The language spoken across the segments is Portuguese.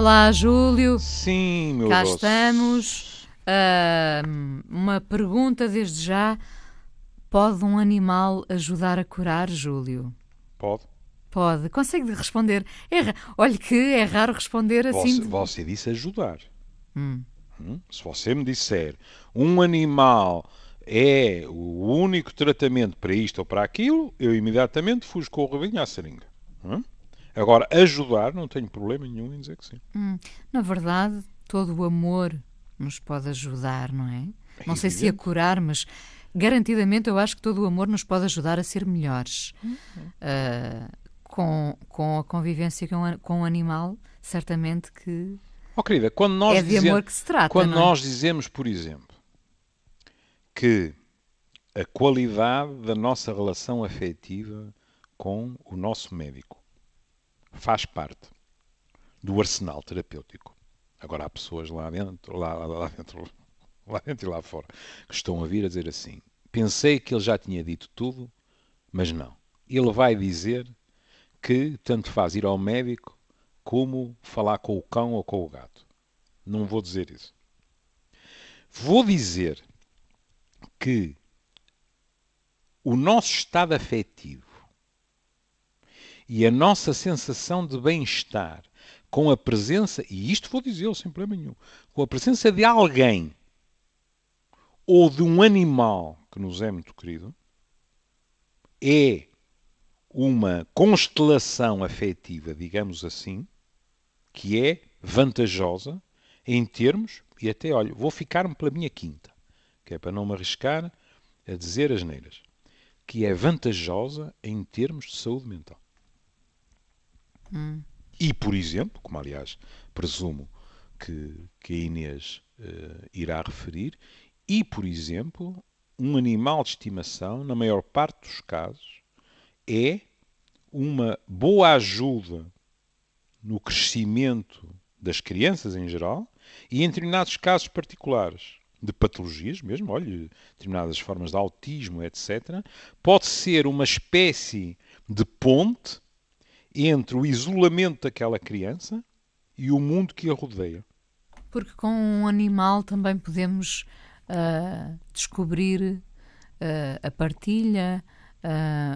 Olá, Júlio. Sim, meu Cá doce. estamos. Uma pergunta desde já. Pode um animal ajudar a curar, Júlio? Pode. Pode. Consegue responder? Olha que é raro responder assim. Você disse ajudar. Hum. Se você me disser um animal é o único tratamento para isto ou para aquilo, eu imediatamente fujo com o rabinho à seringa. Agora, ajudar, não tenho problema nenhum em dizer que sim. Na verdade, todo o amor nos pode ajudar, não é? É Não sei se a evidente. curar, mas garantidamente eu acho que todo o amor nos pode ajudar a ser melhores. Com a convivência com o animal, certamente que Oh, querida, é de amor que se trata, quando não é? nós dizemos, por exemplo, que a qualidade da nossa relação afetiva com o nosso médico faz parte do arsenal terapêutico. Agora há pessoas lá dentro, lá dentro e lá fora, que estão a vir a dizer assim: pensei que ele já tinha dito tudo, mas não. Ele vai dizer que tanto faz ir ao médico como falar com o cão ou com o gato. Não vou dizer isso. Vou dizer que o nosso estado afetivo e a nossa sensação de bem-estar com a presença, e isto vou dizê-lo sem problema nenhum, com a presença de alguém ou de um animal que nos é muito querido, é uma constelação afetiva, digamos assim, que é vantajosa em termos, e até, olha, vou ficar-me pela minha quinta, que é para não me arriscar a dizer asneiras, que é vantajosa em termos de saúde mental. E, por exemplo, como aliás presumo que a Inês irá referir, e, por exemplo, um animal de estimação, na maior parte dos casos, é uma boa ajuda no crescimento das crianças em geral e em determinados casos particulares de patologias mesmo, olha, determinadas formas de autismo, etc., pode ser uma espécie de ponte entre o isolamento daquela criança e o mundo que a rodeia. Porque com um animal também podemos descobrir a partilha.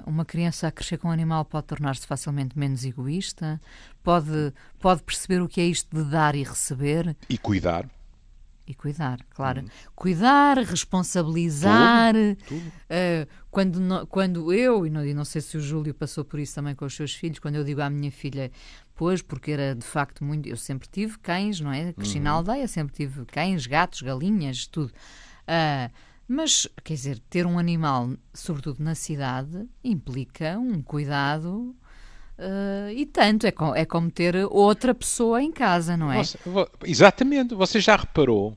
Uma criança a crescer com um animal pode tornar-se facilmente menos egoísta, pode perceber o que é isto de dar e receber. E cuidar. E cuidar, claro. Cuidar, responsabilizar. Tudo. Quando eu, e não sei se o Júlio passou por isso também com os seus filhos, quando eu digo à minha filha, pois, porque era de facto muito. Eu sempre tive cães, não é? Cresci na aldeia, sempre tive cães, gatos, galinhas, tudo. Mas, quer dizer, ter um animal, sobretudo na cidade, implica um cuidado. E tanto, é como ter outra pessoa em casa, não é? Exatamente. Você já reparou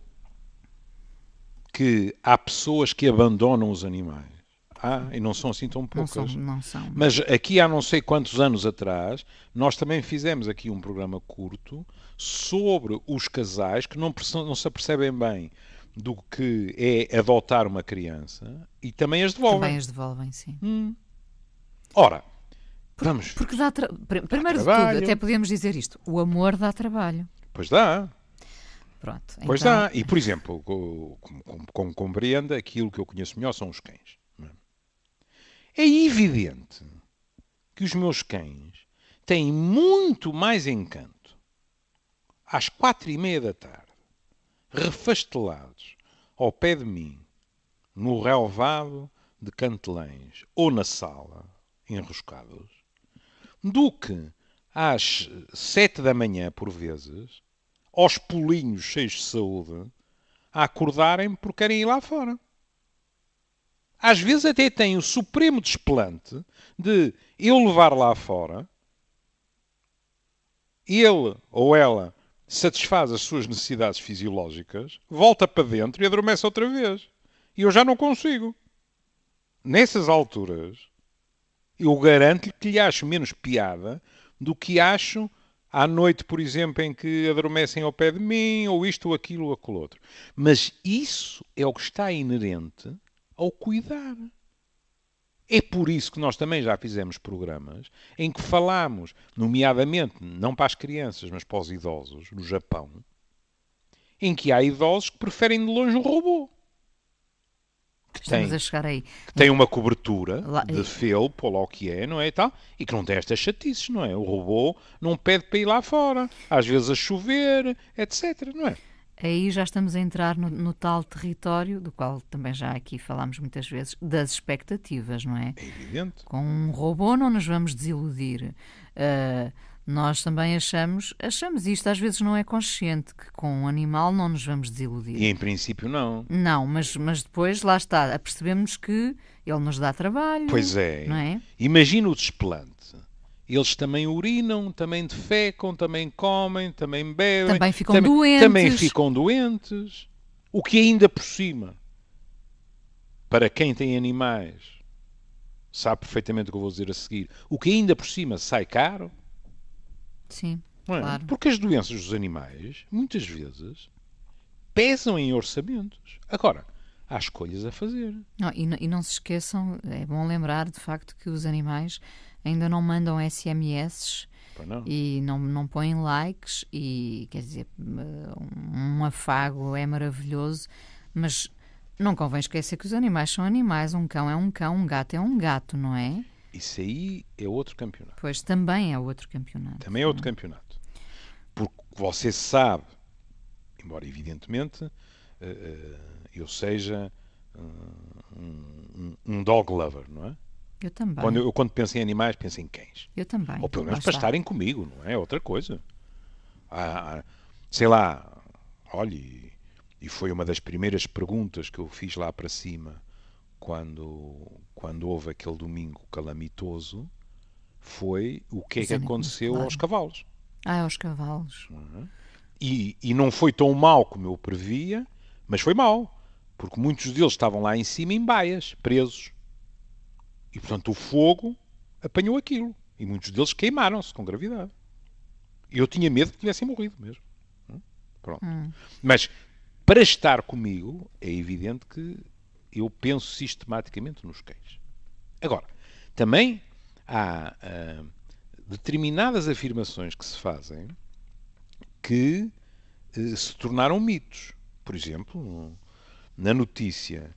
que há pessoas que abandonam os animais? E não são assim tão poucas. Não são. Mas aqui há não sei quantos anos atrás, nós também fizemos aqui um programa curto sobre os casais que não se apercebem bem do que é adotar uma criança e também as devolvem. Também as devolvem, sim. Ora, vamos. Porque primeiro de trabalho. tudo, até podemos dizer isto: o amor dá trabalho. Pois dá. Pronto. Pois então, dá. E, por exemplo, como compreenda, aquilo que eu conheço melhor são os cães. É evidente que os meus cães têm muito mais encanto às 4:30 da tarde, refastelados ao pé de mim, no relvado de Cantelães ou na sala, enroscados, do que às 7 da manhã, por vezes, aos pulinhos cheios de saúde, a acordarem porque querem ir lá fora. Às vezes até têm o supremo desplante de eu levar lá fora, ele ou ela satisfaz as suas necessidades fisiológicas, volta para dentro e adormece outra vez. E eu já não consigo. Nessas alturas, eu garanto-lhe que lhe acho menos piada do que acho à noite, por exemplo, em que adormecem ao pé de mim, ou isto, ou aquilo, ou aquilo outro. Mas isso é o que está inerente ao cuidar. É por isso que nós também já fizemos programas em que falamos, nomeadamente, não para as crianças, mas para os idosos, no Japão, em que há idosos que preferem de longe um robô. Estamos a chegar aí. Que tem uma cobertura Lá- de felpo, ou lá o que é, não é, e tal, e que não tem estas chatices, não é? O robô não pede para ir lá fora, às vezes a chover, etc, não é? Aí já estamos a entrar no tal território, do qual também já aqui falámos muitas vezes, das expectativas, não é? É evidente. Com um robô não nos vamos desiludir. Nós também achamos isto, às vezes não é consciente, que com um animal não nos vamos desiludir. E em princípio não. Não, mas depois lá está, apercebemos que ele nos dá trabalho. Pois é. Não é? Imagina o desplante. Eles também urinam, também defecam, também comem, também bebem. Também ficam doentes. Também ficam doentes. O que ainda por cima, para quem tem animais, sabe perfeitamente o que eu vou dizer a seguir, o que ainda por cima sai caro, Sim, não é? claro. Porque as doenças dos animais, muitas vezes, pesam em orçamentos. Agora, há escolhas a fazer. Não, e não se esqueçam, é bom lembrar de facto que os animais ainda não mandam SMS Pois não. e não põem likes e, quer dizer, um afago é maravilhoso, mas não convém esquecer que os animais são animais, um cão é um cão, um gato é um gato, não é? Isso aí é outro campeonato. Pois também é outro campeonato. Também é outro campeonato. Porque você sabe, embora evidentemente eu seja um dog lover, não é? Eu também. Quando penso em animais, penso em cães. Eu também. Ou pelo menos Lá para está. estarem comigo, não é? Outra coisa. Sei lá, olhe, e foi uma das primeiras perguntas que eu fiz lá para cima quando houve aquele domingo calamitoso, foi o que é Os que animais, aconteceu claro. aos cavalos. Aos cavalos. E não foi tão mal como eu previa, mas foi mal. Porque muitos deles estavam lá em cima em baias, presos. E, portanto, o fogo apanhou aquilo. E muitos deles queimaram-se com gravidade. E eu tinha medo que tivessem morrido mesmo. Pronto. Mas, para estar comigo, é evidente que eu penso sistematicamente nos cães. Agora, também há determinadas afirmações que se fazem que se tornaram mitos. Por exemplo, na notícia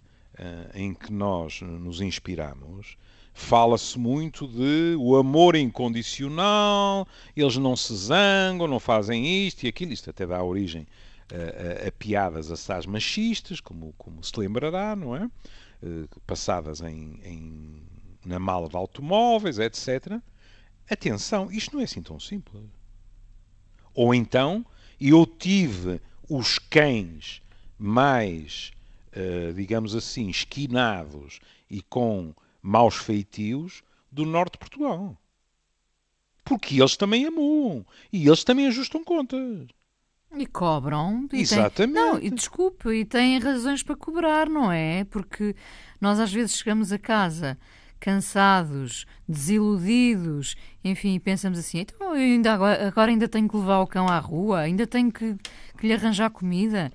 em que nós nos inspiramos, fala-se muito de o amor incondicional, eles não se zangam, não fazem isto e aquilo. Isto até dá origem a piadas assaz machistas, como se lembrará, não é? Passadas na mala de automóveis, etc. Atenção, isto não é assim tão simples. Ou então, eu tive os cães mais, digamos assim, esquinados e com maus feitios do norte de Portugal. Porque eles também amuam. E eles também ajustam contas. E cobram. Exatamente. Não, e desculpe, e têm razões para cobrar, não é? Porque nós às vezes chegamos a casa cansados, desiludidos, enfim, e pensamos assim, então eu agora ainda tenho que levar o cão à rua, ainda tenho que lhe arranjar comida.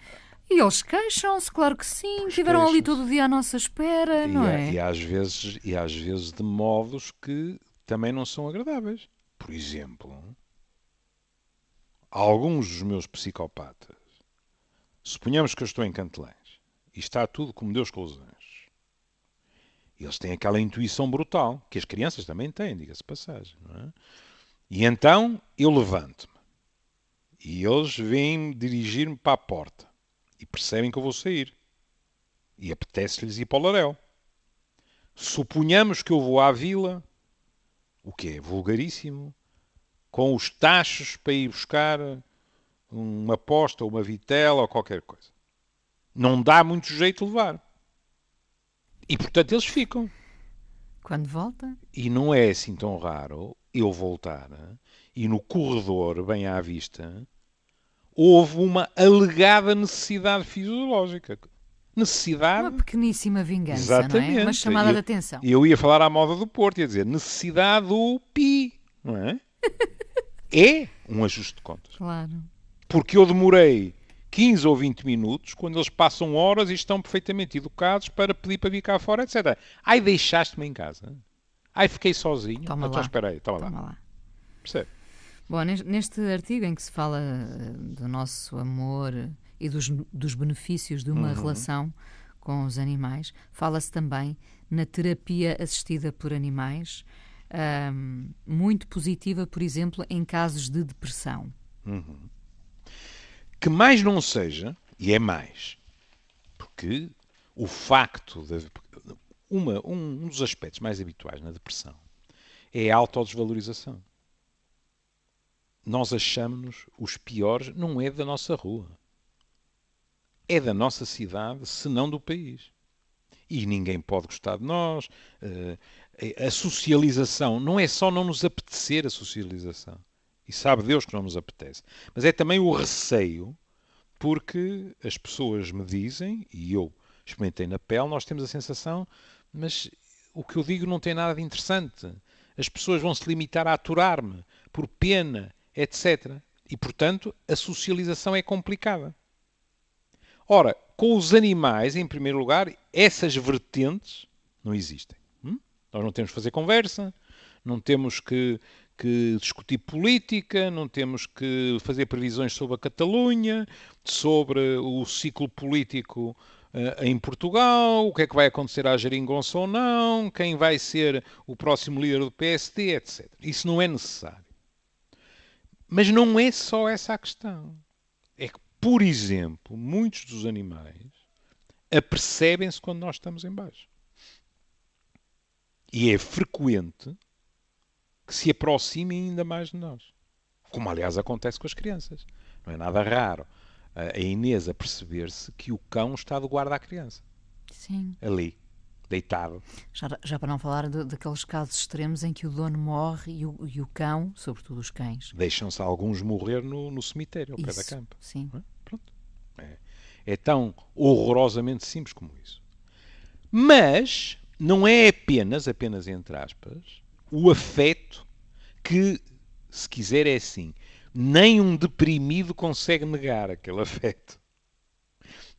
E eles queixam-se, claro que sim, Pois estiveram ali queixam-se. todo o dia à nossa espera, não é? E às vezes de modos que também não são agradáveis. Por exemplo, alguns dos meus psicopatas, suponhamos que eu estou em Cantelães e está tudo como Deus com os anjos. Eles têm aquela intuição brutal, que as crianças também têm, diga-se de passagem. Não é? E então eu levanto-me e eles vêm dirigir-me para a porta e percebem que eu vou sair. E apetece-lhes ir para o Laréu. Suponhamos que eu vou à vila, o que é vulgaríssimo, com os tachos para ir buscar uma posta, uma vitela ou qualquer coisa. Não dá muito jeito de levar. E, portanto, eles ficam. Quando volta, E não é assim tão raro eu voltar e no corredor, bem à vista, houve uma alegada necessidade fisiológica. Necessidade... uma pequeníssima vingança, não é? Uma Exatamente. chamada de atenção. Eu ia falar à moda do Porto, ia dizer necessidade do pi, não é? É um ajuste de contas. Claro. Porque eu demorei 15 ou 20 minutos, quando eles passam horas e estão perfeitamente educados para pedir para vir cá fora, etc. Ai, deixaste-me em casa. Ai, fiquei sozinho. Toma Então, lá. espera aí, toma Toma lá. lá. Percebe? Bom, neste artigo em que se fala do nosso amor e dos benefícios de uma relação com os animais, fala-se também na terapia assistida por animais, muito positiva, por exemplo, em casos de depressão. Que mais não seja, e é mais, porque o facto de... Um dos aspectos mais habituais na depressão é a autodesvalorização. Nós achamos-nos os piores, não é da nossa rua. É da nossa cidade, se não do país. E ninguém pode gostar de nós. A socialização não é só não nos apetecer a socialização. E sabe Deus que não nos apetece. Mas é também o receio, porque as pessoas me dizem, e eu experimentei na pele, nós temos a sensação, mas o que eu digo não tem nada de interessante. As pessoas vão se limitar a aturar-me, por pena, etc. E, portanto, a socialização é complicada. Ora, com os animais, em primeiro lugar, essas vertentes não existem. Nós não temos que fazer conversa, não temos que discutir política, não temos que fazer previsões sobre a Catalunha, sobre o ciclo político em Portugal, o que é que vai acontecer à geringonça ou não, quem vai ser o próximo líder do PSD, etc. Isso não é necessário. Mas não é só essa a questão. É que, por exemplo, muitos dos animais apercebem-se quando nós estamos em baixo. E é frequente que se aproximem ainda mais de nós. Como, aliás, acontece com as crianças. Não é nada raro a Inês a perceber-se que o cão está de guarda à criança. Sim. Ali, deitado. Já para não falar daqueles casos extremos em que o dono morre e o cão, sobretudo os cães. Deixam-se alguns morrer no cemitério, ao pé da campa. Sim. Pronto. É tão horrorosamente simples como isso. Mas não é apenas entre aspas, o afeto que, se quiser, é assim. Nem um deprimido consegue negar aquele afeto.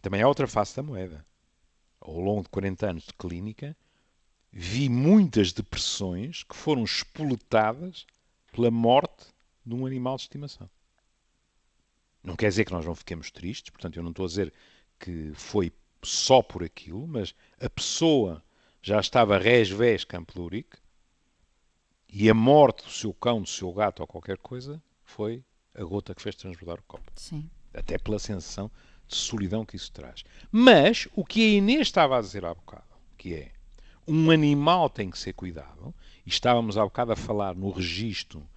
Também há outra face da moeda. Ao longo de 40 anos de clínica, vi muitas depressões que foram espoletadas pela morte de um animal de estimação. Não quer dizer que nós não fiquemos tristes, portanto, eu não estou a dizer que foi só por aquilo, mas a pessoa já estava res-ves campelúrica e a morte do seu cão, do seu gato ou qualquer coisa foi a gota que fez transbordar o copo. Sim. Até pela sensação de solidão que isso traz. Mas o que a Inês estava a dizer há bocado, que é um animal tem que ser cuidado, e estávamos há bocado a falar no registro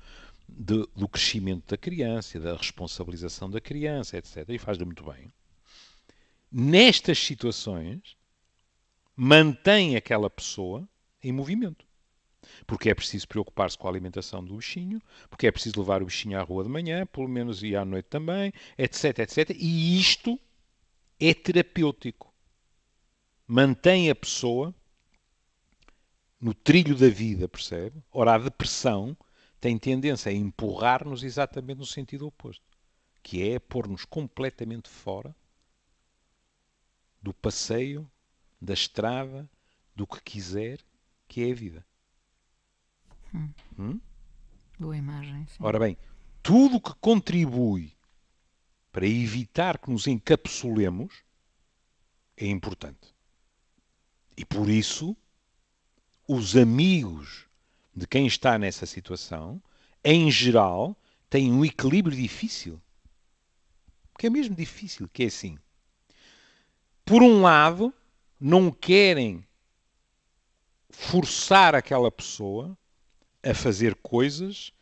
do crescimento da criança, da responsabilização da criança, etc. E faz-lhe muito bem. Nestas situações, mantém aquela pessoa em movimento. Porque é preciso preocupar-se com a alimentação do bichinho, porque é preciso levar o bichinho à rua de manhã, pelo menos e à noite também, etc, etc. E isto é terapêutico. Mantém a pessoa no trilho da vida, percebe? Ora, a depressão tem tendência a empurrar-nos exatamente no sentido oposto, que é pôr-nos completamente fora do passeio, da estrada, do que quiser, que é a vida. Boa imagem, sim. Ora bem, tudo que contribui para evitar que nos encapsulemos é importante. E por isso, os amigos de quem está nessa situação, em geral, têm um equilíbrio difícil. Porque é mesmo difícil, que é assim. Por um lado, não querem forçar aquela pessoa a fazer coisas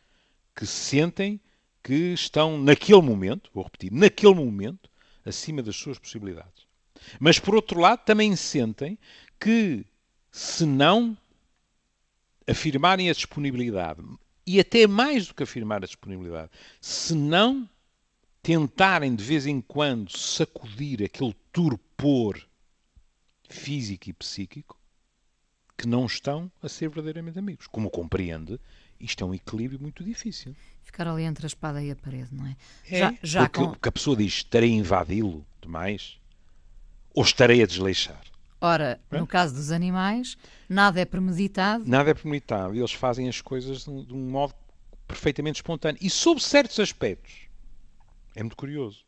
que sentem que estão naquele momento, vou repetir, naquele momento, acima das suas possibilidades. Mas, por outro lado, também sentem que, se não afirmarem a disponibilidade, e até mais do que afirmar a disponibilidade, se não tentarem de vez em quando sacudir aquele torpor físico e psíquico, que não estão a ser verdadeiramente amigos. Como compreende, isto é um equilíbrio muito difícil. Ficar ali entre a espada e a parede, não é? Porque a pessoa diz, estarei a invadi-lo demais ou estarei a desleixar. Ora, no caso dos animais, nada é premeditado. Nada é premeditado. Eles fazem as coisas de um modo perfeitamente espontâneo. E sob certos aspectos, é muito curioso,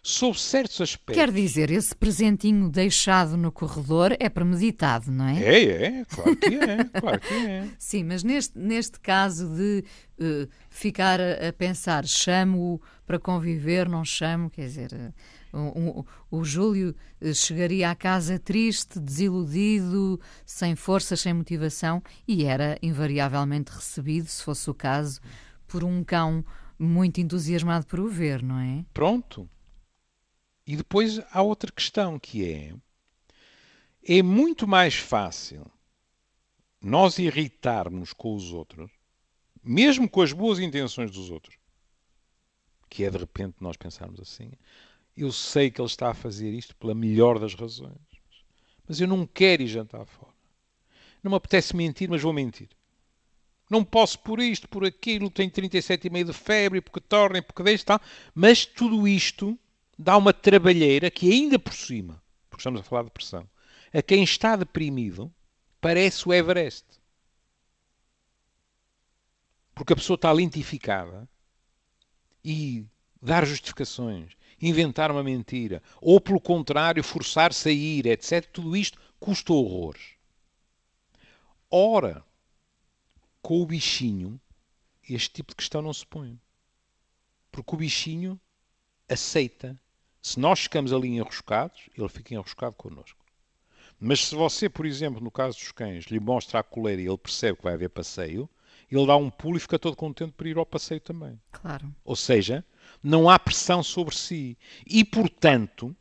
sob certos aspectos... Quer dizer, esse presentinho deixado no corredor é premeditado, não é? Claro que é, claro que é. Sim, mas neste caso de ficar a pensar, chamo-o para conviver, não chamo, quer dizer, o Júlio chegaria à casa triste, desiludido, sem forças, sem motivação, e era invariavelmente recebido, se fosse o caso, por um cão muito entusiasmado por o ver, não é? Pronto. E depois há outra questão que é muito mais fácil nós irritarmos com os outros, mesmo com as boas intenções dos outros, que é de repente nós pensarmos assim, eu sei que ele está a fazer isto pela melhor das razões, mas eu não quero ir jantar fora. Não me apetece mentir, mas vou mentir. Não posso por isto, por aquilo, tenho 37,5 de febre, porque tornem, porque deixo, tal. Mas tudo isto dá uma trabalheira que ainda por cima, porque estamos a falar de depressão, a quem está deprimido parece o Everest. Porque a pessoa está lentificada e dar justificações, inventar uma mentira, ou pelo contrário, forçar-se a ir, etc. Tudo isto custa horrores. Ora, com o bichinho, este tipo de questão não se põe. Porque o bichinho aceita. Se nós ficamos ali enroscados, ele fica enroscado connosco. Mas se você, por exemplo, no caso dos cães, lhe mostra a coleira e ele percebe que vai haver passeio, ele dá um pulo e fica todo contente por ir ao passeio também. Claro. Ou seja, não há pressão sobre si. E, portanto,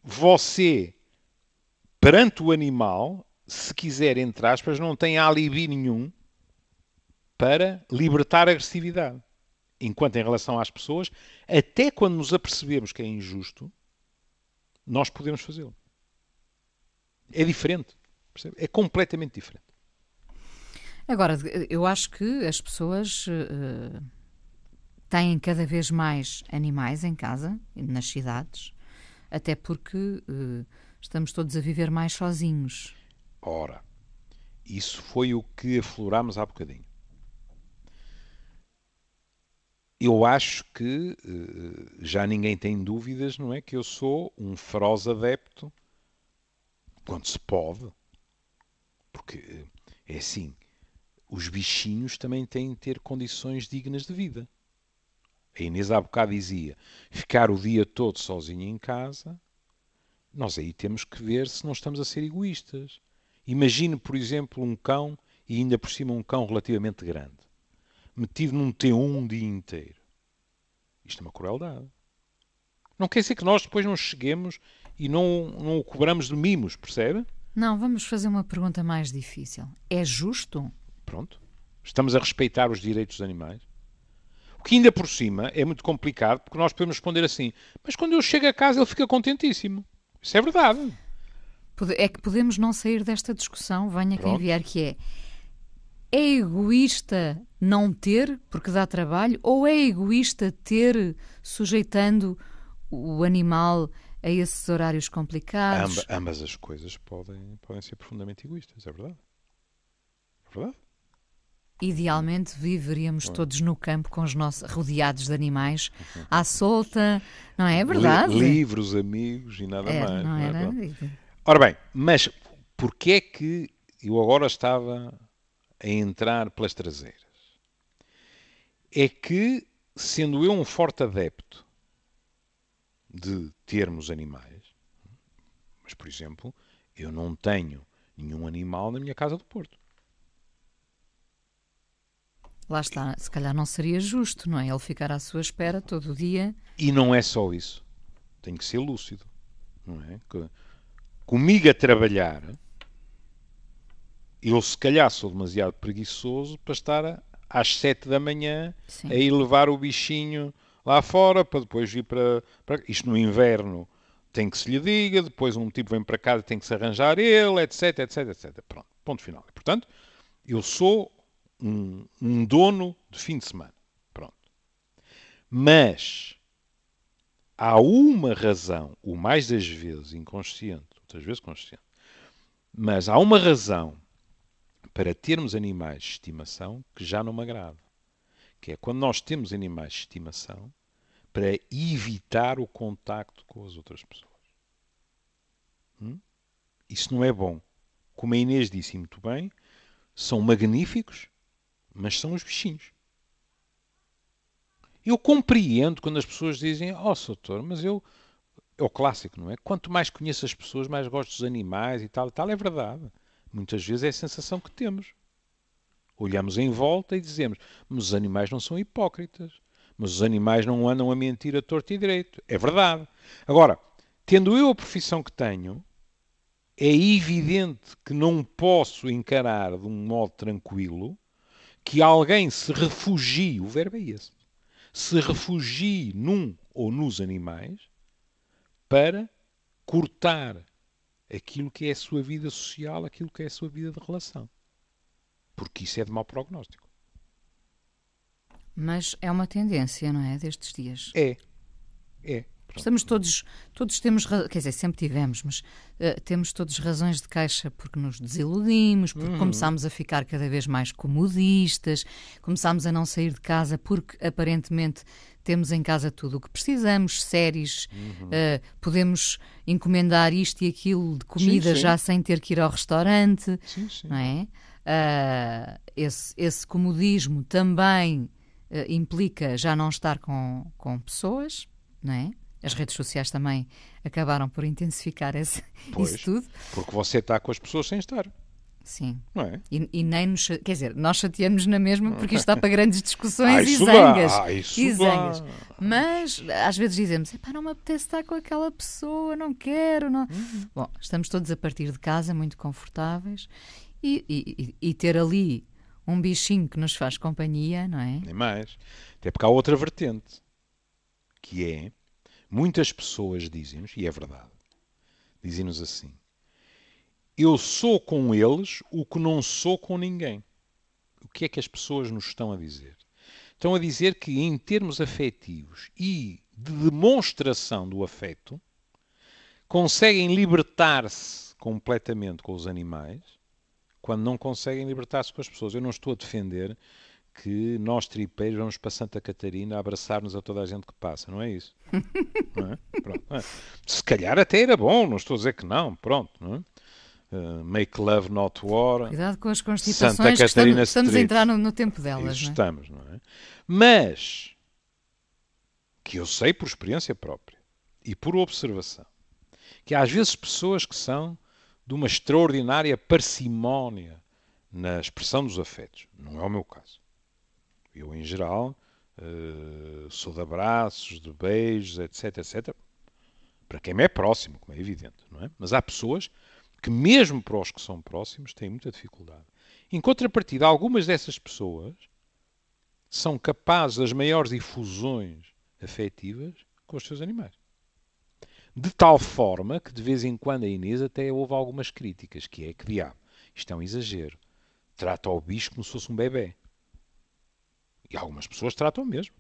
você, perante o animal, se quiser, entre aspas, não tem alibi nenhum para libertar a agressividade. Enquanto em relação às pessoas, até quando nos apercebemos que é injusto, nós podemos fazê-lo. É diferente. Percebe? É completamente diferente. Agora, eu acho que as pessoas têm cada vez mais animais em casa, nas cidades, até porque estamos todos a viver mais sozinhos. Ora, isso foi o que aflorámos há bocadinho. Eu acho que já ninguém tem dúvidas, não é? Que eu sou um feroz adepto, quando se pode, porque é assim, os bichinhos também têm de ter condições dignas de vida. A Inês há bocado dizia, ficar o dia todo sozinho em casa, nós aí temos que ver se não estamos a ser egoístas. Imagine, por exemplo, um cão, e ainda por cima um cão relativamente grande, metido num T1 um dia inteiro. Isto é uma crueldade. Não quer dizer que nós depois não cheguemos e não o cobramos de mimos, percebe? Não, vamos fazer uma pergunta mais difícil. É justo? Pronto. Estamos a respeitar os direitos dos animais. O que ainda por cima é muito complicado, porque nós podemos responder assim, mas quando eu chego a casa ele fica contentíssimo. Isso é verdade. É que podemos não sair desta discussão, venha Pronto. quem vier, que é egoísta não ter, porque dá trabalho, ou é egoísta ter, sujeitando o animal a esses horários complicados? Ambas as coisas podem ser profundamente egoístas, é verdade. É verdade. Idealmente viveríamos todos no campo com os nossos rodeados de animais, à solta, não é verdade? Livros, amigos e nada mais. Não era? Ora bem, mas porquê é que eu agora estava a entrar pelas traseiras? É que, sendo eu um forte adepto de termos animais, mas, por exemplo, eu não tenho nenhum animal na minha casa do Porto. Lá está, se calhar não seria justo, não é? Ele ficar à sua espera todo o dia. E não é só isso. Tenho que ser lúcido. Não é? Comigo a trabalhar, eu se calhar sou demasiado preguiçoso para estar às 7 da manhã Sim. a ir levar o bichinho lá fora para depois vir para... Isto no inverno tem que se lhe diga, depois um tipo vem para casa e tem que se arranjar ele, etc, etc, etc. Pronto, ponto final. E, portanto, eu sou um dono de fim de semana. Pronto. Mas há uma razão, o mais das vezes inconsciente, outras vezes consciente, mas há uma razão para termos animais de estimação que já não me agrada. Que é quando nós temos animais de estimação para evitar o contacto com as outras pessoas. Isso não é bom. Como a Inês disse muito bem, são magníficos, mas são os bichinhos. Eu compreendo quando as pessoas dizem, doutor, mas eu... É o clássico, não é? Quanto mais conheço as pessoas, mais gosto dos animais e tal. É verdade. Muitas vezes é a sensação que temos. Olhamos em volta e dizemos, mas os animais não são hipócritas. Mas os animais não andam a mentir a torto e direito. É verdade. Agora, tendo eu a profissão que tenho, é evidente que não posso encarar de um modo tranquilo que alguém se refugie, o verbo é esse, se refugie num ou nos animais para cortar aquilo que é a sua vida social, aquilo que é a sua vida de relação. Porque isso é de mau prognóstico. Mas é uma tendência, não é? Destes dias. É. Estamos todos temos, quer dizer, sempre tivemos, mas temos todos razões de queixa porque nos desiludimos, porque começámos a ficar cada vez mais comodistas, começámos a não sair de casa porque aparentemente temos em casa tudo o que precisamos, séries, podemos encomendar isto e aquilo de comida já sem ter que ir ao restaurante, não é? Esse comodismo também implica já não estar com pessoas, não é? As redes sociais também acabaram por intensificar isso tudo. Porque você está com as pessoas sem estar. Sim. Não é? E nem nos... Quer dizer, nós chateamos na mesma porque isto está para grandes discussões e zangas. Zangas. Mas às vezes dizemos, não me apetece estar com aquela pessoa, não quero. Não... Bom, estamos todos a partir de casa, muito confortáveis. E ter ali um bichinho que nos faz companhia, não é? Nem mais. Até porque há outra vertente, que é... Muitas pessoas dizem-nos, e é verdade, dizem-nos assim, eu sou com eles o que não sou com ninguém. O que é que as pessoas nos estão a dizer? Estão a dizer que em termos afetivos e de demonstração do afeto, conseguem libertar-se completamente com os animais, quando não conseguem libertar-se com as pessoas. Eu não estou a defender que nós tripeiros vamos para Santa Catarina a abraçar-nos a toda a gente que passa, não é isso? Não é? Pronto, não é? Se calhar até era bom, não estou a dizer que não, pronto, não é? Make love not war. Cuidado com as constipações, Santa Catarina estamos a entrar no tempo delas. Isso, não é? Estamos, não é? Mas, que eu sei por experiência própria e por observação, que há às vezes pessoas que são de uma extraordinária parcimónia na expressão dos afetos. Não é o meu caso. Eu, em geral, sou de abraços, de beijos, etc, etc. Para quem me é próximo, como é evidente, não é? Mas há pessoas que, mesmo para os que são próximos, têm muita dificuldade. Em contrapartida, algumas dessas pessoas são capazes das maiores efusões afetivas com os seus animais. De tal forma que, de vez em quando, a Inês até houve algumas críticas, que é que diabo, isto é um exagero. Trata o bicho como se fosse um bebê. E algumas pessoas tratam mesmo.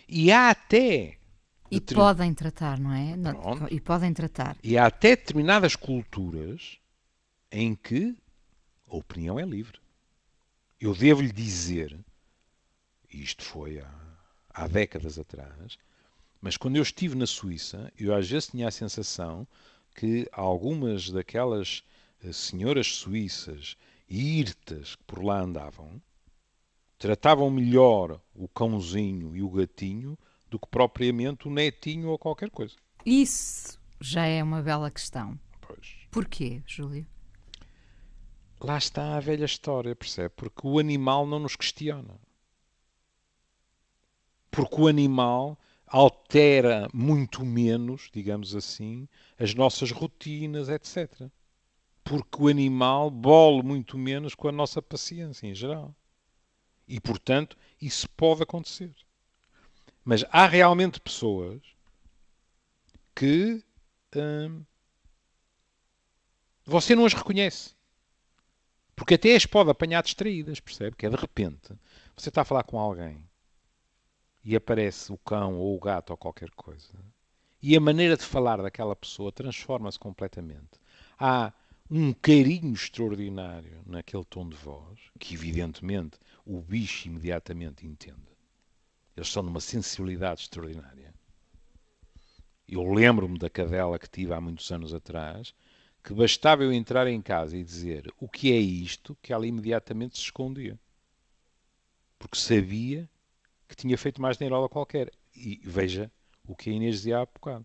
E há até... E podem tratar, não é? E podem tratar. E há até determinadas culturas em que a opinião é livre. Eu devo-lhe dizer, e isto foi há décadas atrás, mas quando eu estive na Suíça, eu às vezes tinha a sensação que algumas daquelas senhoras suíças irtas que por lá andavam tratavam melhor o cãozinho e o gatinho do que propriamente o netinho ou qualquer coisa. Isso já é uma bela questão. Pois. Porquê, Júlio? Lá está a velha história, percebe? Porque o animal não nos questiona. Porque o animal altera muito menos, digamos assim, as nossas rotinas, etc. Porque o animal bola muito menos com a nossa paciência, em geral. E, portanto, isso pode acontecer. Mas há realmente pessoas que você não as reconhece. Porque até as pode apanhar distraídas, percebe? Que é de repente, você está a falar com alguém e aparece o cão ou o gato ou qualquer coisa e a maneira de falar daquela pessoa transforma-se completamente. Há um carinho extraordinário naquele tom de voz que, evidentemente, o bicho imediatamente entende. Eles são de uma sensibilidade extraordinária. Eu lembro-me da cadela que tive há muitos anos atrás, que bastava eu entrar em casa e dizer o que é isto, que ela imediatamente se escondia. Porque sabia que tinha feito mais neirola qualquer. E veja o que a Inês dizia há bocado.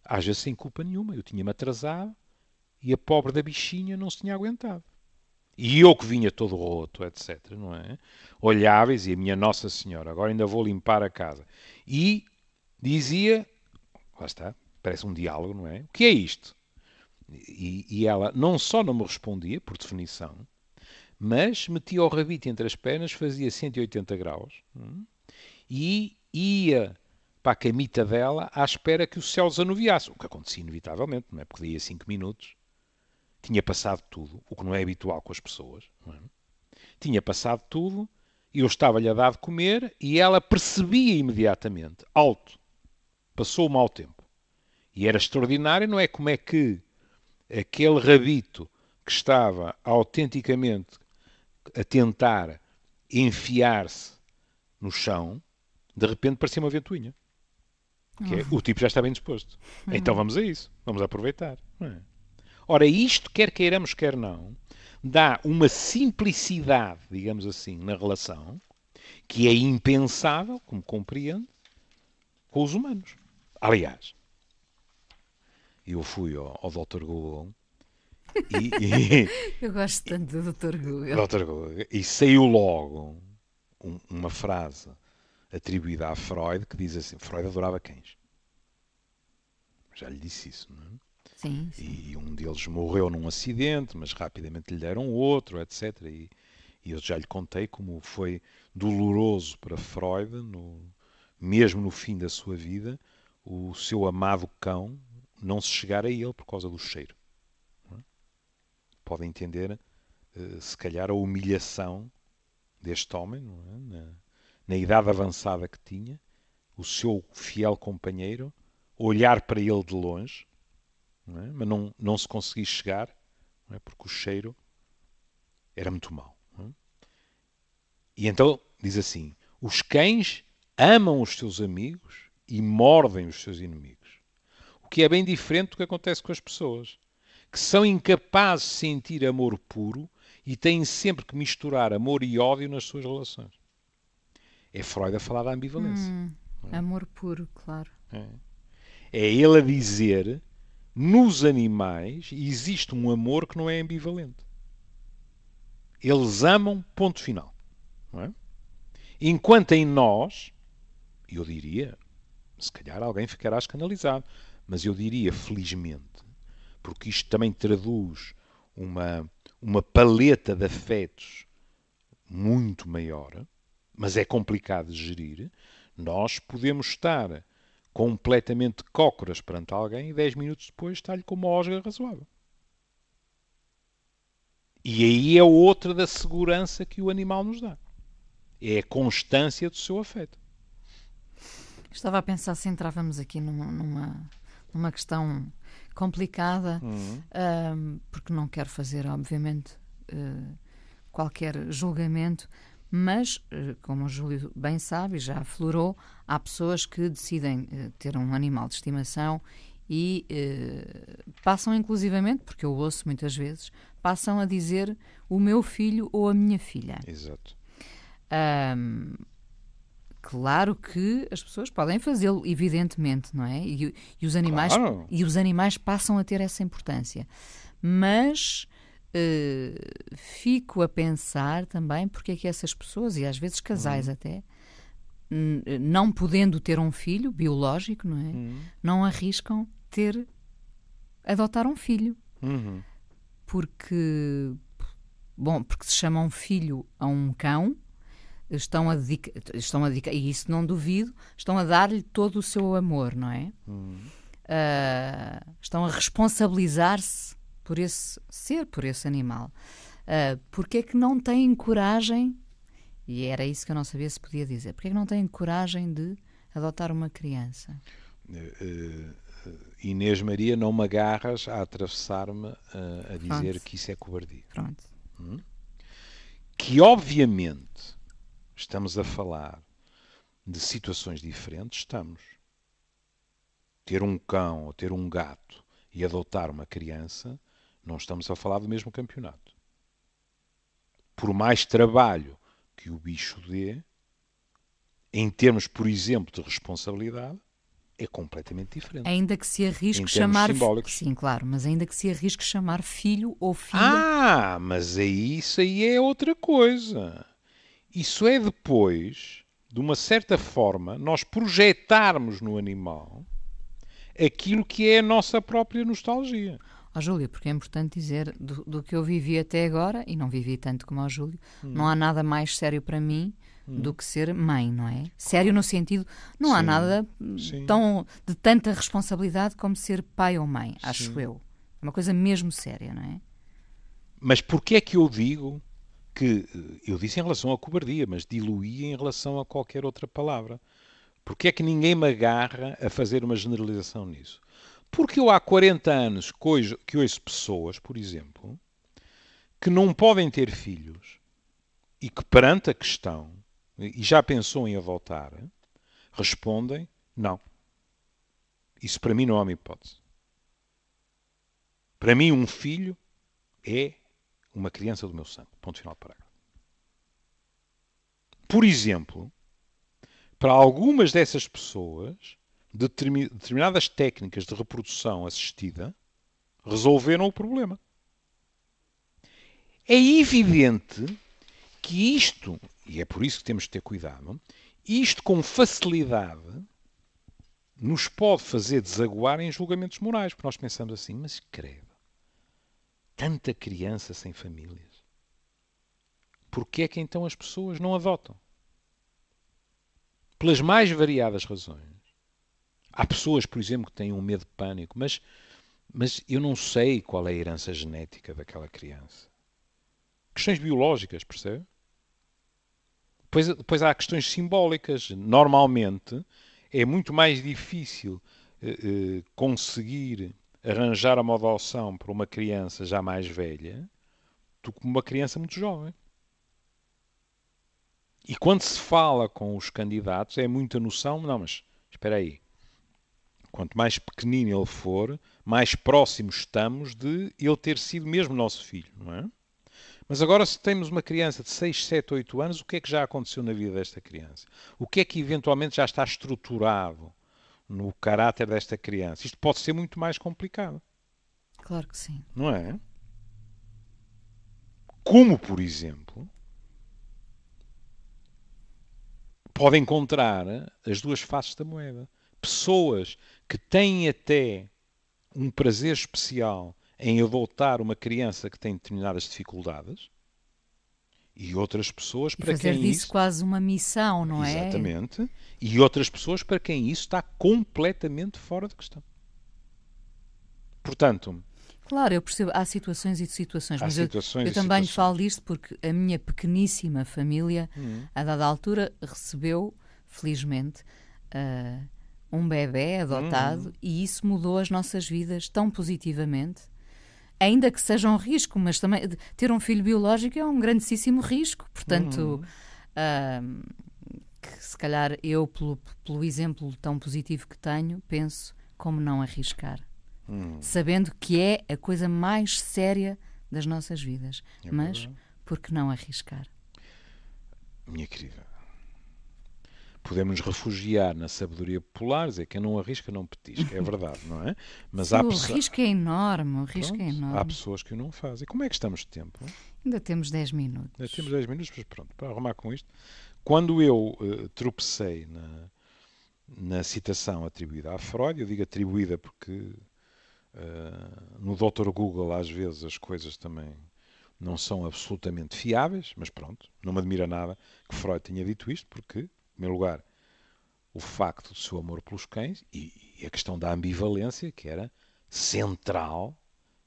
Haja sem culpa nenhuma. Eu tinha-me atrasado e a pobre da bichinha não se tinha aguentado. E eu que vinha todo roto, etc., não é? Olhava e dizia, minha Nossa Senhora, agora ainda vou limpar a casa. E dizia, lá está, parece um diálogo, não é? O que é isto? E ela não só não me respondia, por definição, mas metia o rabito entre as pernas, fazia 180 graus e ia para a camita dela à espera que o céu desanuviasse. O que acontecia inevitavelmente, não é? Porque daí a 5 minutos tinha passado tudo, o que não é habitual com as pessoas. Não é? Tinha passado tudo, eu estava-lhe a dar de comer e ela percebia imediatamente, alto, passou o mau tempo. E era extraordinário, não é? Como é que aquele rabito que estava autenticamente a tentar enfiar-se no chão, de repente parecia uma ventoinha. Que é, o tipo já está bem disposto. Então vamos a isso. Vamos aproveitar. Não é? Ora, isto, quer queiramos, quer não, dá uma simplicidade, digamos assim, na relação, que é impensável, como compreende, com os humanos. Aliás, eu fui ao Dr. Google Eu gosto tanto do Dr. Google. Dr. Google, e saiu logo uma frase atribuída a Freud que diz assim: Freud adorava cães. Já lhe disse isso, não é? Sim, sim. E um deles morreu num acidente, mas rapidamente lhe deram outro, etc. E eu já lhe contei como foi doloroso para Freud, mesmo no fim da sua vida, o seu amado cão não se chegar a ele por causa do cheiro. Podem entender, se calhar, a humilhação deste homem, não é? Na idade avançada que tinha, o seu fiel companheiro, olhar para ele de longe, não é? Mas não se conseguir chegar, não é? Porque o cheiro era muito mau. Não é? E então diz assim: os cães amam os seus amigos e mordem os seus inimigos. O que é bem diferente do que acontece com as pessoas, que são incapazes de sentir amor puro e têm sempre que misturar amor e ódio nas suas relações. É Freud a falar da ambivalência. Amor puro, claro. É ele a dizer, nos animais existe um amor que não é ambivalente. Eles amam, ponto final. Não é? Enquanto em nós, eu diria, se calhar alguém ficará escandalizado, mas eu diria, felizmente, porque isto também traduz uma paleta de afetos muito maior, mas é complicado de gerir, nós podemos estar completamente cócoras perante alguém e 10 minutos depois está-lhe com uma osga razoável. E aí é outra da segurança que o animal nos dá. É a constância do seu afeto. Estava a pensar se entrávamos aqui numa questão complicada, porque não quero fazer, obviamente, qualquer julgamento, mas, como o Júlio bem sabe, já aflorou, há pessoas que decidem ter um animal de estimação e passam inclusivamente, porque eu ouço muitas vezes, passam a dizer o meu filho ou a minha filha. Exato. Claro que as pessoas podem fazê-lo, evidentemente, não é? E os animais, Claro. e os animais passam a ter essa importância. Mas fico a pensar também porque é que essas pessoas, e às vezes casais até, não podendo ter um filho biológico, não é? Não arriscam adotar um filho. Porque se chamam filho a um cão, estão a dedicar, e isso não duvido, estão a dar-lhe todo o seu amor, não é? estão a responsabilizar-se por esse ser, por esse animal. Porque é que não têm coragem, e era isso que eu não sabia se podia dizer, porque é que não têm coragem de adotar uma criança? Inês Maria, não me agarras a atravessar-me a dizer Pronto. que isso é cobardia. Pronto. Que obviamente estamos a falar de situações diferentes, estamos. Ter um cão ou ter um gato e adotar uma criança, não estamos a falar do mesmo campeonato. Por mais trabalho que o bicho dê, em termos, por exemplo, de responsabilidade, é completamente diferente. Ainda que se arrisque Em termos chamar... simbólicos. Sim, claro, mas ainda que se arrisque chamar filho ou filha... Mas isso aí é outra coisa. Isso é depois, de uma certa forma, nós projetarmos no animal aquilo que é a nossa própria nostalgia. Júlio, porque é importante dizer, do que eu vivi até agora, e não vivi tanto como ao Júlio, não há nada mais sério para mim do que ser mãe, não é? Sério no sentido, não há nada de tanta responsabilidade como ser pai ou mãe, acho eu. É uma coisa mesmo séria, não é? Mas porquê é que eu digo que, eu disse em relação à cobardia, mas diluí em relação a qualquer outra palavra? Porquê é que ninguém me agarra a fazer uma generalização nisso? Porque eu há 40 anos que ouço pessoas, por exemplo, que não podem ter filhos e que perante a questão, e já pensou em adotar, respondem, não. Isso para mim não há uma hipótese. Para mim um filho é uma criança do meu sangue. Ponto final de parágrafo. Por exemplo, para algumas dessas pessoas, determinadas técnicas de reprodução assistida resolveram o problema. É evidente que isto, e é por isso que temos de ter cuidado, isto com facilidade nos pode fazer desaguar em julgamentos morais, porque nós pensamos assim, mas credo, tanta criança sem famílias. Porquê é que então as pessoas não adotam? Pelas mais variadas razões. Há pessoas, por exemplo, que têm um medo de pânico, mas eu não sei qual é a herança genética daquela criança. Questões biológicas, percebe? Depois há questões simbólicas. Normalmente é muito mais difícil conseguir arranjar uma adoção para uma criança já mais velha do que uma criança muito jovem. E quando se fala com os candidatos é muita noção, não, mas espera aí. Quanto mais pequenino ele for, mais próximos estamos de ele ter sido mesmo nosso filho, não é? Mas agora, se temos uma criança de 6, 7, 8 anos, o que é que já aconteceu na vida desta criança? O que é que eventualmente já está estruturado no caráter desta criança? Isto pode ser muito mais complicado. Claro que sim. Não é? Como, por exemplo, pode encontrar as duas faces da moeda. Pessoas que têm até um prazer especial em adotar uma criança que tem determinadas dificuldades e outras pessoas E para fazer quem disso isso... quase uma missão, não é? Exatamente. E outras pessoas para quem isso está completamente fora de questão. Portanto, Claro, eu percebo, há situações e situações, há mas situações eu e também lhe situações. falo disto porque a minha pequeníssima família, a dada altura, recebeu, felizmente, um bebé adotado e isso mudou as nossas vidas tão positivamente. Ainda que seja um risco, mas também ter um filho biológico é um grandíssimo risco. Portanto, que se calhar eu, pelo exemplo tão positivo que tenho, penso como não arriscar. Sabendo que é a coisa mais séria das nossas vidas. Mas por que não arriscar? Minha querida, podemos nos refugiar na sabedoria popular, dizer que quem não arrisca não petisca. É verdade, não é? Mas Sim, o risco é enorme, o risco é enorme. Há pessoas que o não fazem. Como é que estamos de tempo? Ainda temos 10 minutos. Ainda temos 10 minutos, mas pronto, para arrumar com isto. Quando eu tropecei na citação atribuída a Freud, eu digo atribuída porque no Dr. Google às vezes as coisas também não são absolutamente fiáveis, mas pronto, não me admira nada que Freud tenha dito isto, porque, em primeiro lugar, o facto do seu amor pelos cães, e E a questão da ambivalência, que era central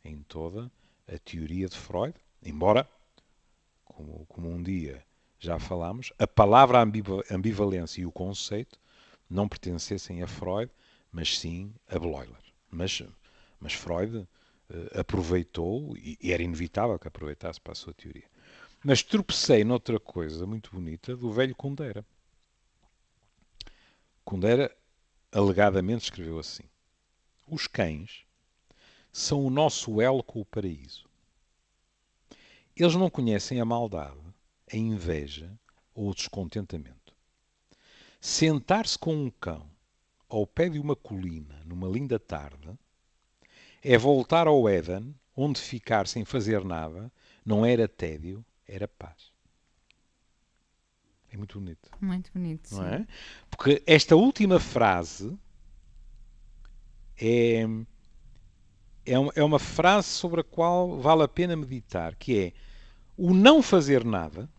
em toda a teoria de Freud, embora, como um dia já falámos, a palavra ambivalência e o conceito não pertencessem a Freud, mas sim a Bleuler. Mas Freud aproveitou, e era inevitável que aproveitasse para a sua teoria. Mas tropecei noutra coisa muito bonita do velho Kundera. Kundera alegadamente escreveu assim: os cães são o nosso elo com o paraíso. Eles não conhecem a maldade, a inveja ou o descontentamento. Sentar-se com um cão ao pé de uma colina numa linda tarde é voltar ao Éden, onde ficar sem fazer nada não era tédio, era paz. É muito bonito. Muito bonito, sim. Não é? Porque esta última frase é uma frase sobre a qual vale a pena meditar, que é o não fazer nada,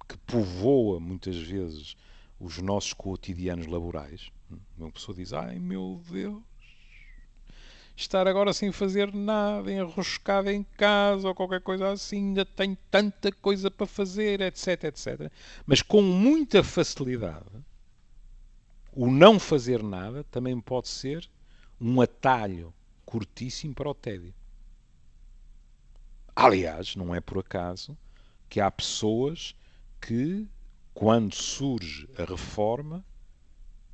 que povoa muitas vezes os nossos cotidianos laborais. Uma pessoa diz, ai meu Deus, estar agora sem fazer nada, enroscado em casa ou qualquer coisa assim, ainda tenho tanta coisa para fazer, etc, etc. Mas com muita facilidade, o não fazer nada também pode ser um atalho curtíssimo para o tédio. Aliás, não é por acaso que há pessoas que, quando surge a reforma,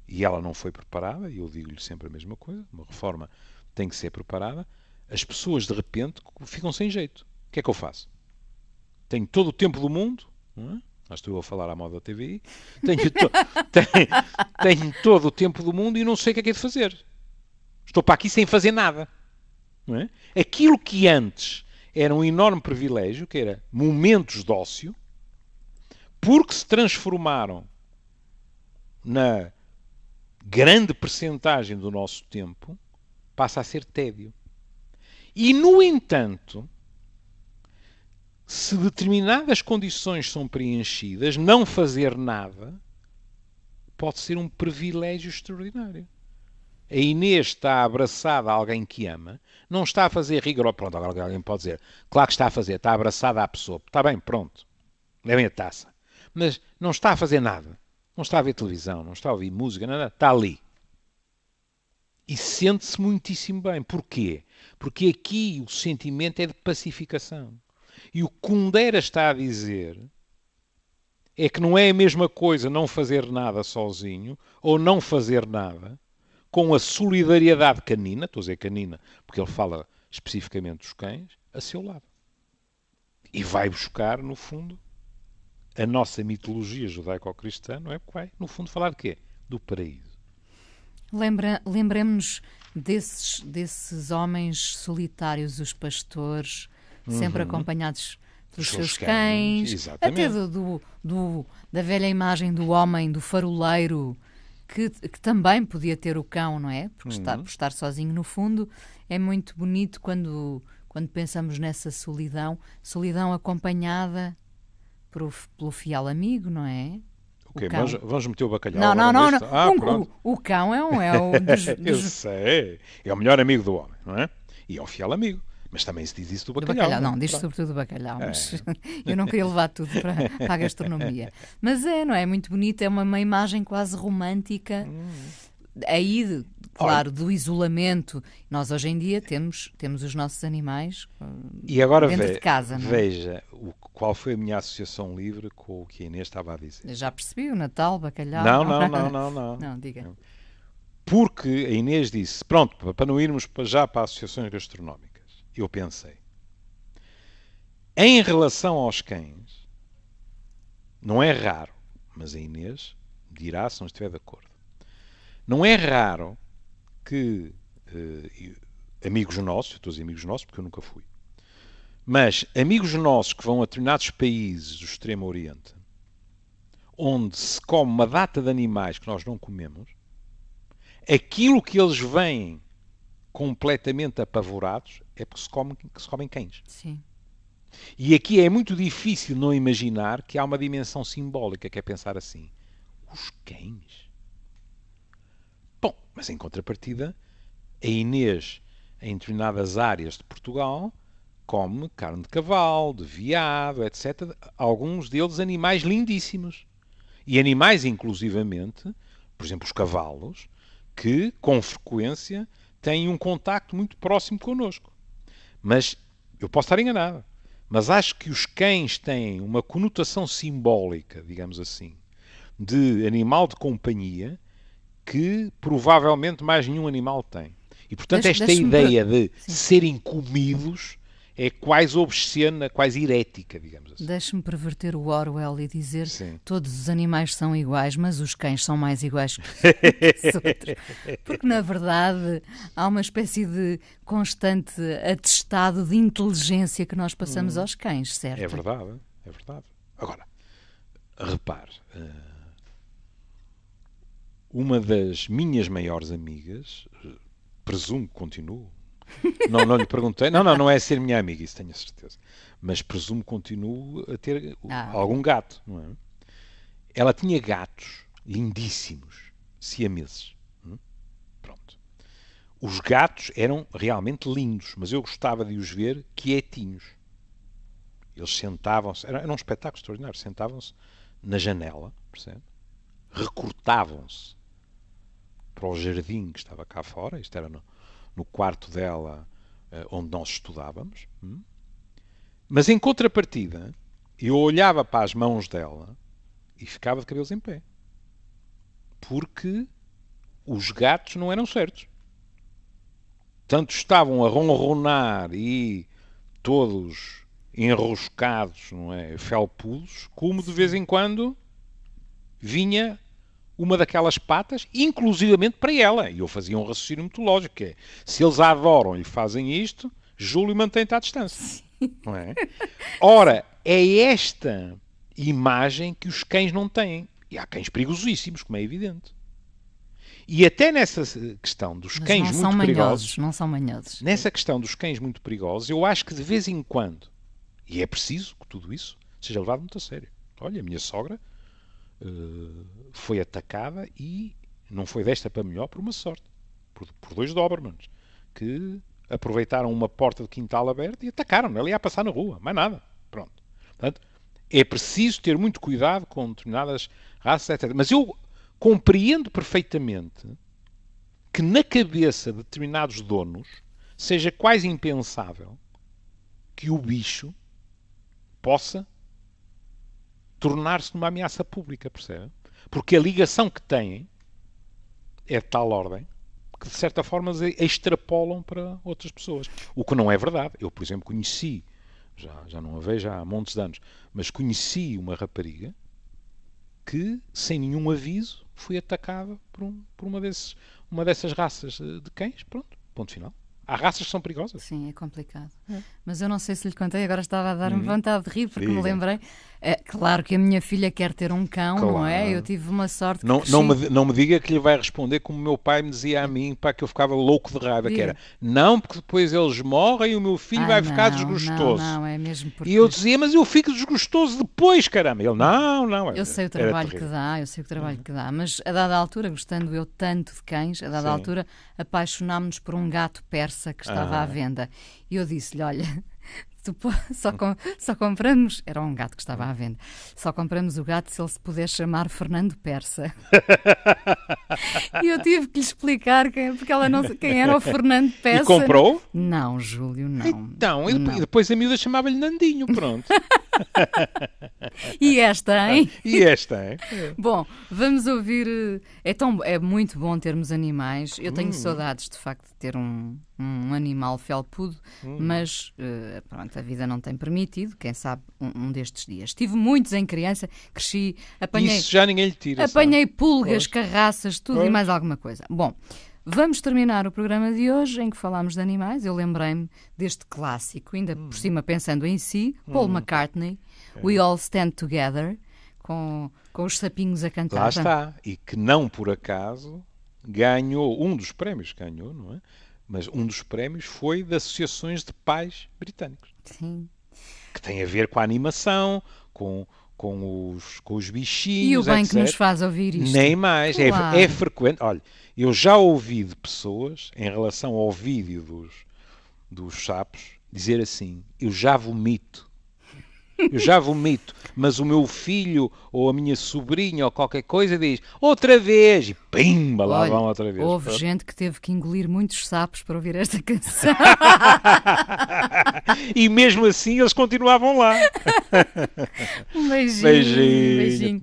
e ela não foi preparada, e eu digo-lhe sempre a mesma coisa, uma reforma tem que ser preparada, as pessoas de repente ficam sem jeito. O que é que eu faço? Tenho todo o tempo do mundo, não é? Já estou a falar à moda da TVI, tenho todo o tempo do mundo e não sei o que é que é de fazer. Estou para aqui sem fazer nada. Não é? Aquilo que antes era um enorme privilégio, que era momentos de ócio, porque se transformaram na grande percentagem do nosso tempo, passa a ser tédio. E, no entanto, se determinadas condições são preenchidas, não fazer nada pode ser um privilégio extraordinário. A Inês está abraçada a alguém que ama, não está a fazer rigor. Pronto, agora alguém pode dizer, claro que está a fazer, está abraçada à pessoa. Está bem, pronto, levem a taça. Mas não está a fazer nada. Não está a ver televisão, não está a ouvir música, nada, está ali. E sente-se muitíssimo bem. Porquê? Porque aqui o sentimento é de pacificação. E o que Kundera está a dizer é que não é a mesma coisa não fazer nada sozinho ou não fazer nada com a solidariedade canina, estou a dizer canina porque ele fala especificamente dos cães, a seu lado. E vai buscar, no fundo, a nossa mitologia judaico-cristã, não é? Porque vai, no fundo, falar de quê? Do paraíso. Lembremos-nos desses homens solitários, os pastores, sempre acompanhados pelos seus cães, até da velha imagem do homem, do faroleiro, que também podia ter o cão, não é? Porque por estar sozinho, no fundo, é muito bonito quando pensamos nessa solidão acompanhada pelo fiel amigo, não é? Ok, vamos meter o bacalhau. Não. O cão é o dos... Eu sei. É o melhor amigo do homem, não é? E é um fiel amigo. Mas também se diz isso do bacalhau. Não, diz sobretudo do bacalhau. Mas eu não queria levar tudo para a gastronomia. Mas não é? Muito bonito. É uma imagem quase romântica. Aí, claro, do isolamento. Nós hoje em dia temos os nossos animais e agora dentro de casa. Não é? Veja qual foi a minha associação livre com o que a Inês estava a dizer. Eu já percebi, o Natal, bacalhau. Não. Não, diga. Porque a Inês disse, pronto, para não irmos já para associações gastronómicas, eu pensei, em relação aos cães, não é raro, mas a Inês dirá se não estiver de acordo, não é raro que amigos nossos, eu estou a dizer amigos nossos porque eu nunca fui, mas amigos nossos que vão a determinados países do Extremo Oriente, onde se come uma data de animais que nós não comemos, aquilo que eles veem completamente apavorados é porque se comem cães. Sim. E aqui é muito difícil não imaginar que há uma dimensão simbólica, que é pensar assim, os cães? Bom, Mas, em contrapartida, a Inês, em determinadas áreas de Portugal, come carne de cavalo, de veado, etc. Alguns deles animais lindíssimos. E animais, inclusivamente, por exemplo, os cavalos, que, com frequência, têm um contacto muito próximo connosco. Mas, eu posso estar enganado, mas acho que os cães têm uma conotação simbólica, digamos assim, de animal de companhia que provavelmente mais nenhum animal tem. E, portanto, esta ideia de serem comidos é quase obscena, quase herética, digamos assim. Deixe-me perverter o Orwell e dizer todos os animais são iguais, mas os cães são mais iguais que os outros. Porque, na verdade, há uma espécie de constante atestado de inteligência que nós passamos aos cães, certo? É verdade, é verdade. Agora, repare, uma das minhas maiores amigas, presumo que continuo, não lhe perguntei, não é ser minha amiga, isso tenho a certeza, mas presumo que continuo a ter algum gato, não é? Ela tinha gatos lindíssimos, siameses. Pronto. Os gatos eram realmente lindos, mas eu gostava de os ver quietinhos. Eles sentavam-se, era um espetáculo extraordinário, sentavam-se na janela, percebe? Recortavam-se para o jardim que estava cá fora, isto era no quarto dela, onde nós estudávamos. Mas, em contrapartida, eu olhava para as mãos dela e ficava de cabelos em pé. Porque os gatos não eram certos. Tanto estavam a ronronar e todos enroscados, não é, felpudos, como de vez em quando vinha uma daquelas patas, inclusivamente para ela. E eu fazia um raciocínio muito lógico, que é, se eles a adoram e fazem isto, Júlio mantém-te à distância. Não é? Ora, é esta imagem que os cães não têm. E há cães perigosíssimos, como é evidente. E até nessa questão dos cães muito perigosos... Não são manhosos. Nessa questão dos cães muito perigosos, eu acho que de vez em quando, e é preciso que tudo isso seja levado muito a sério. Olha, a minha sogra foi atacada e não foi desta para melhor por uma sorte. Por dois Dobermans que aproveitaram uma porta de quintal aberta e atacaram-me. Ela ia passar na rua, mais nada. Pronto. Portanto, é preciso ter muito cuidado com determinadas raças, etc. Mas eu compreendo perfeitamente que na cabeça de determinados donos seja quase impensável que o bicho possa tornar-se numa ameaça pública, percebe? Porque a ligação que têm é de tal ordem que, de certa forma, extrapolam para outras pessoas. O que não é verdade. Eu, por exemplo, conheci, já não a vejo há montes de anos, mas conheci uma rapariga que, sem nenhum aviso, foi atacada por uma dessas raças de cães. Pronto, ponto final. Há raças que são perigosas. Sim, é complicado. Mas eu não sei se lhe contei, agora estava a dar-me vontade de rir, porque me lembrei. É claro que a minha filha quer ter um cão, claro. Não é? Eu tive uma sorte que não me diga que lhe vai responder como o meu pai me dizia a mim, para que eu ficava louco de raiva, que era, não, porque depois eles morrem e o meu filho vai ficar desgostoso. Não, é mesmo porque... E eu dizia, mas eu fico desgostoso depois, caramba. Ele, não. Eu sei o trabalho que dá, mas a dada altura, gostando eu tanto de cães, a dada altura apaixonámos-nos por um gato persa que estava à venda. E eu disse-lhe, olha... Só compramos, era um gato que estava à venda, só compramos o gato se ele se puder chamar Fernando Persa. E eu tive que lhe explicar porque ela não sei quem era o Fernando Persa. E comprou? Não, Júlio, não. Então, e depois a miúda chamava-lhe Nandinho, pronto. E esta, hein? Bom, vamos ouvir. É muito bom termos animais. Eu tenho saudades, de facto, de ter um animal felpudo, mas pronto, a vida não tem permitido, quem sabe um destes dias. Tive muitos em criança, cresci, apanhei... Isso já ninguém lhe tira. Apanhei pulgas, carraças, tudo e mais alguma coisa. Bom, vamos terminar o programa de hoje em que falámos de animais. Eu lembrei-me deste clássico, ainda por cima pensando em si, Paul McCartney, We All Stand Together, com os sapinhos a cantar. Lá está, e que não por acaso ganhou, um dos prémios que ganhou, não é? Mas um dos prémios foi de associações de pais britânicos. Sim. Que tem a ver com a animação, com com os E o bichinhos, bem que nos etc. faz ouvir isto. Nem mais. Claro. É frequente. Olha, eu já ouvi de pessoas, em relação ao vídeo dos sapos, dizer assim: eu já vomito. Eu já vomito, mas o meu filho ou a minha sobrinha ou qualquer coisa diz outra vez e pimba, lá Olha, vão outra vez. houve Pronto. gente que teve que engolir muitos sapos para ouvir esta canção. E mesmo assim eles continuavam lá. Um beijinho. Beijinho. Beijinho.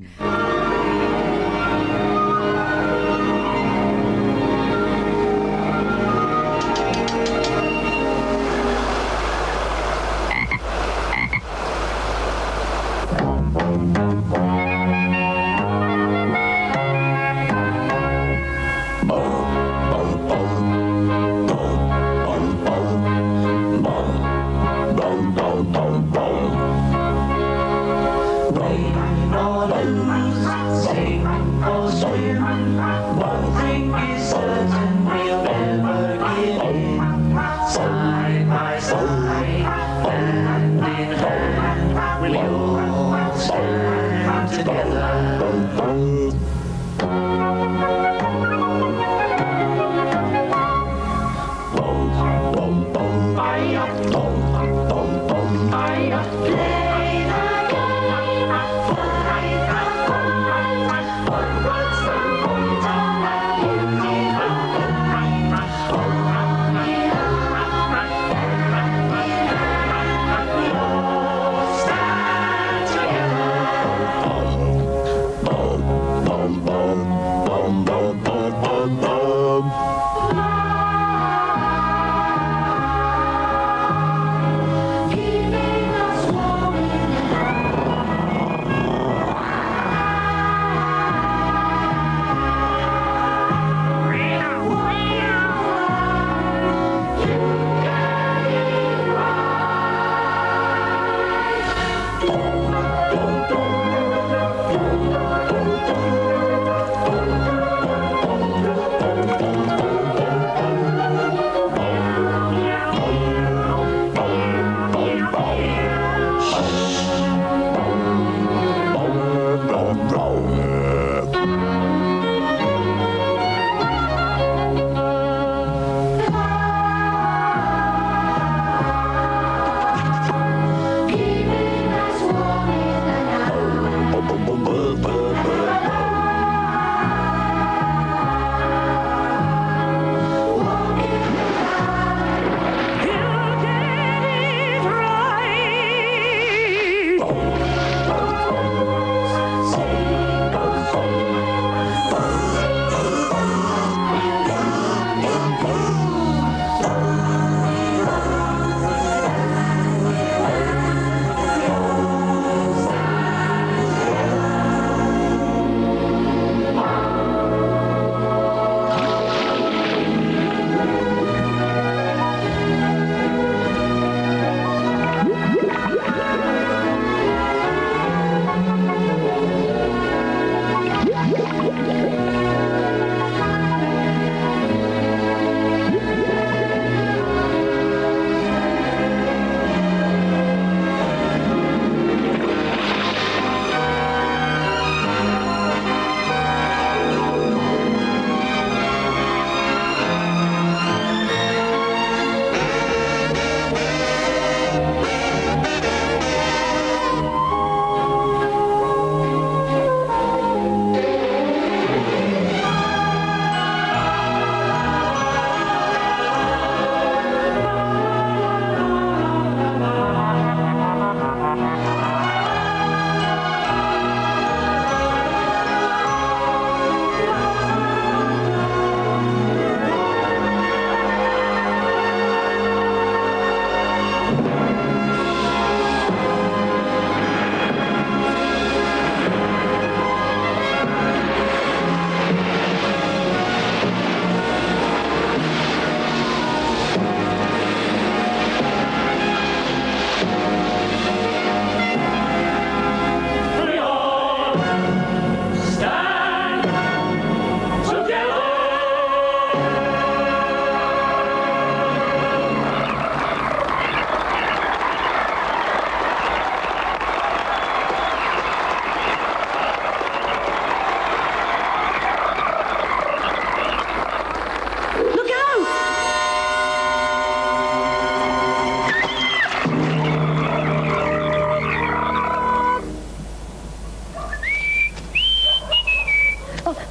Boom, boom, boom.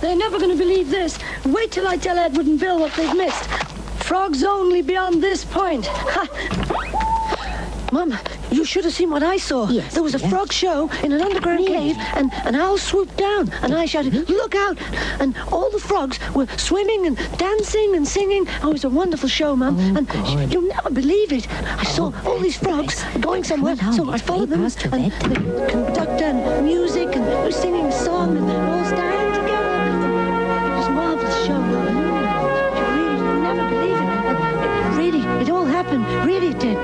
they're never going to believe this. Wait till I tell Edward and Bill what they've missed. Frogs only beyond this point. Mum, you should have seen what I saw. Yes, there was a frog show in an underground cave, and an owl swooped down, and I shouted, "Look out!" And all the frogs were swimming and dancing and singing. Oh, it was a wonderful show, Mum. And you'll never believe it. I saw all these frogs going somewhere, so I followed them, and the conductor and music, and they were singing a song, and all standing together. It was a marvelous show, Mum. You really never believe it. Really, it all happened. Really, it did.